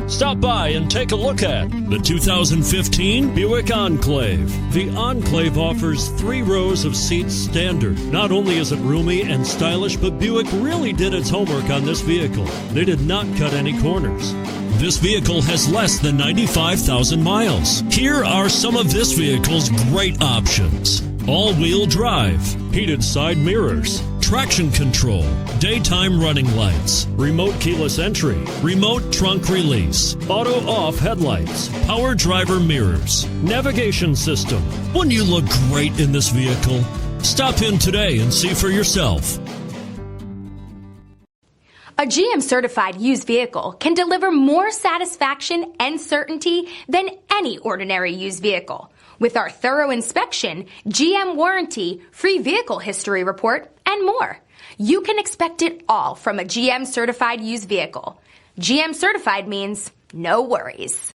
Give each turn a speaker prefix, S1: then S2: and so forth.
S1: Stop by and take a look at the 2015 Buick Enclave. The Enclave offers 3 rows of seats standard. Not only is it roomy and stylish, but Buick really did its homework on this vehicle. They did not cut any corners. This vehicle has less than 95,000 miles. Here are some of this vehicle's great options: all-wheel drive, heated side mirrors, traction control, daytime running lights, remote keyless entry, remote trunk release, auto-off headlights, power driver mirrors, navigation system. Wouldn't you look great in this vehicle? Stop in today and see for yourself.
S2: A GM-certified used vehicle can deliver more satisfaction and certainty than any ordinary used vehicle. With our thorough inspection, GM warranty, free vehicle history report, and more. You can expect it all from a GM-certified used vehicle. GM-certified means no worries.